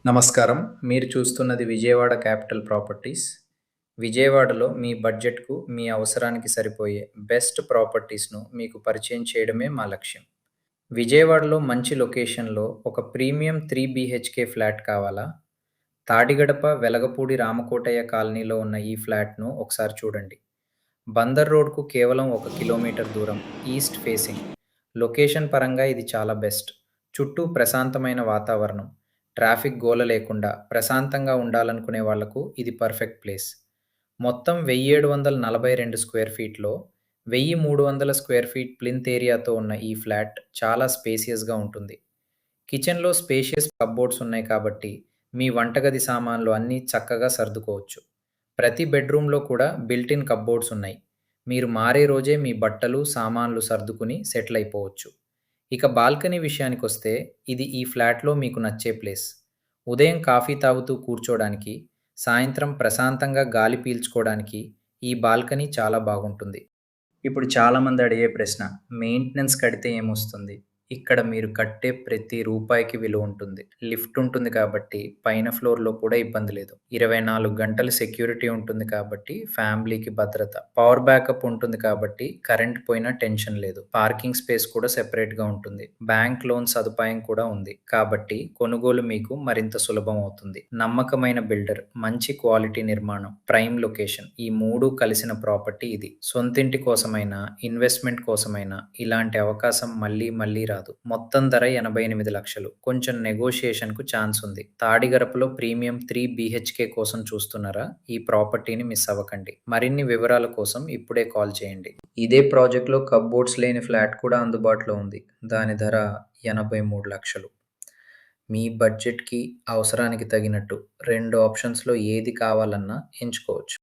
నమస్కారం. మీరు చూస్తున్నది విజయవాడ క్యాపిటల్ ప్రాపర్టీస్. విజయవాడలో మీ బడ్జెట్‌కు, మీ అవసరానికి సరిపోయే బెస్ట్ ప్రాపర్టీస్‌ను మీకు పరిచయం చేయడమే మా లక్ష్యం. విజయవాడలో మంచి లొకేషన్‌లో ఒక ప్రీమియం 3 బీహెచ్‌కే ఫ్లాట్ కావాలా? తాడిగడప, వెలగపూడి రామకోటయ్య కాలనీలో ఉన్న ఈ ఫ్లాట్‌ను ఒకసారి చూడండి. బందర్ రోడ్‌కు కేవలం 1 కిలోమీటర్ దూరం, ఈస్ట్ ఫేసింగ్. లొకేషన్ పరంగా ఇది చాలా బెస్ట్. చుట్టూ ప్రశాంతమైన వాతావరణం, ట్రాఫిక్ గోల లేకుండా ప్రశాంతంగా ఉండాలనుకునే వాళ్లకు ఇది పర్ఫెక్ట్ ప్లేస్. మొత్తం 1742 స్క్వేర్ ఫీట్‌లో 1300 స్క్వేర్ ఫీట్ ప్లింత్ ఏరియాతో ఉన్న ఈ ఫ్లాట్ చాలా స్పేసియస్‌గా ఉంటుంది. కిచెన్‌లో స్పేషియస్ కప్‌బోర్డ్స్ ఉన్నాయి కాబట్టి మీ వంటగది సామాన్లు అన్నీ చక్కగా సర్దుకోవచ్చు. ప్రతి బెడ్‌రూమ్‌లో కూడా బిల్ట్ ఇన్ కప్‌బోర్డ్స్ ఉన్నాయి. మీరు మారే రోజే మీ బట్టలు, సామాన్లు సర్దుకుని సెటిల్ అయిపోవచ్చు. ఇక బాల్కనీ విషయానికొస్తే ఇది ఈ ఫ్లాట్‌లో మీకు నచ్చే ప్లేస్. ఉదయం కాఫీ తాగుతూ కూర్చోడానికి, సాయంత్రం ప్రశాంతంగా గాలి పీల్చుకోవడానికి ఈ బాల్కనీ చాలా బాగుంటుంది. ఇప్పుడు చాలామంది అడిగే ప్రశ్న, మెయింటెనెన్స్ కడితే ఏమొస్తుంది? ఇక్కడ మీరు కట్టే ప్రతి రూపాయికి విలువ ఉంటుంది. లిఫ్ట్ ఉంటుంది కాబట్టి పైన ఫ్లోర్‌లో కూడా ఇబ్బంది లేదు. 24 గంటలు సెక్యూరిటీ ఉంటుంది కాబట్టి ఫ్యామిలీకి భద్రత. పవర్ బ్యాకప్ ఉంటుంది కాబట్టి కరెంట్ పోయినా టెన్షన్ లేదు. పార్కింగ్ స్పేస్ కూడా సెపరేట్‌గా ఉంటుంది. బ్యాంక్ లోన్ సదుపాయం కూడా ఉంది. కాబట్టి కొనుగోలు మీకు మరింత సులభం అవుతుంది. నమ్మకమైన బిల్డర్, మంచి క్వాలిటీ నిర్మాణం, ప్రైమ్ లొకేషన్ ఈ 3 కలిసిన ప్రాపర్టీ ఇది. సొంతింటి కోసమైనా, ఇన్వెస్ట్‌మెంట్ కోసమైనా ఇలాంటి అవకాశం మళ్ళీ మళ్ళీ రాదు. మొత్తం ధర 88 లక్షలు. కొంచెం నెగోషియేషన్‌కు ఛాన్స్ ఉంది. తాడిగడపలో ప్రీమియం 3 బీహెచ్‌కే కోసం చూస్తున్నారా? ఈ ప్రాపర్టీని మిస్ అవ్వకండి. మరిన్ని వివరాల కోసం ఇప్పుడే కాల్ చేయండి. ఇదే ప్రాజెక్ట్‌లో కప్‌బోర్డ్స్ లేని ఫ్లాట్ కూడా అందుబాటులో ఉంది. దాని ధర 83 లక్షలు. మీ బడ్జెట్‌కి, అవసరానికి తగినట్టు 2 ఆప్షన్స్‌లో ఏది కావాలన్నా ఎంచుకోవచ్చు.